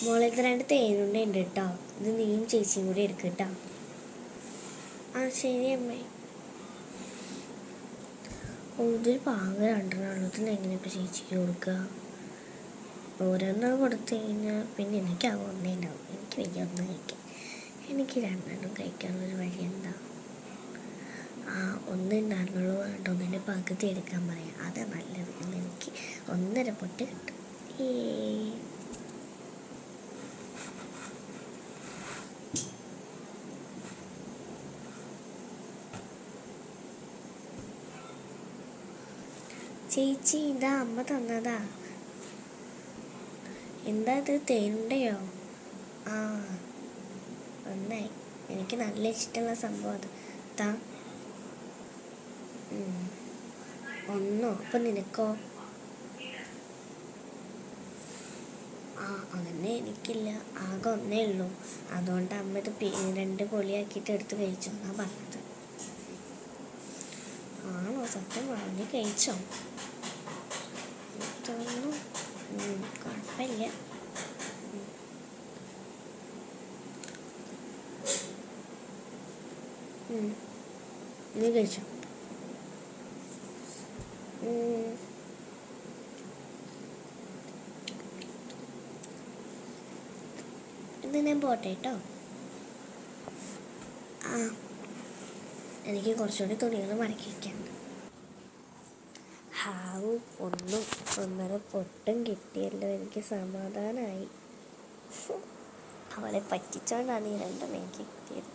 മോളെ ഇത് 2 തേനുണ്ട ഉണ്ട് കേട്ടോ. ഇത് നീയും ചേച്ചിയും കൂടി എടുക്കുക കേട്ടോ. ആ ശരി അമ്മേ. ഇതൊരു പാങ്ങ 2 ഇതിൽ എങ്ങനെ ഇപ്പം ചേച്ചിക്ക് കൊടുക്കുക? ഒരെണ്ണം കൊടുത്തു കഴിഞ്ഞാൽ പിന്നെ എനിക്കാവും ഒന്നേ ഉണ്ടാവും. എനിക്ക് വലിയ ഒന്നും കഴിക്കാം. എനിക്ക് 2 കഴിക്കാനുള്ളൊരു വഴി എന്താ? ഒന്നേ ഉണ്ടായിരുന്നുള്ളൂ. വേണ്ട, ഒന്നിൻ്റെ പകുതി എടുക്കാൻ പറയാം. അതാ നല്ലത്. ഇന്ന് എനിക്ക് 1.5 പൊട്ട് കിട്ടും. ചേച്ചി ഇതാ അമ്മ തന്നതാ. എന്താ ഇത്, തേനുണ്ടയോ? നന്നായി. എനിക്ക് നല്ല ഇഷ്ടമുള്ള സംഭവം അത്. താ. ഒന്നോ? അപ്പം നിനക്കോ? അങ്ങനെ എനിക്കില്ല, ആകെ ഒന്നേ ഉള്ളൂ. അതുകൊണ്ട് അമ്മ ഇത് 2 പൊളിയാക്കിയിട്ട് എടുത്ത് കഴിച്ചോ എന്നാ പറഞ്ഞത്. ആണോ? സത്യം പറഞ്ഞ് കഴിച്ചോ? തോന്നുന്നു കുഴപ്പമില്ല. നീ കഴിച്ചോ? ഇത് ഞാൻ പോട്ടെ കേട്ടോ. എനിക്ക് കുറച്ചുകൂടി തുണികൾ മടക്കി വയ്ക്കാനുണ്ട്. 1.5 പൊട്ടും കിട്ടിയല്ലോ. എനിക്ക് സമാധാനമായി. അവളെ പറ്റിച്ചോണ്ടാണ് ഈ 2 എനിക്ക് കിട്ടിയത്.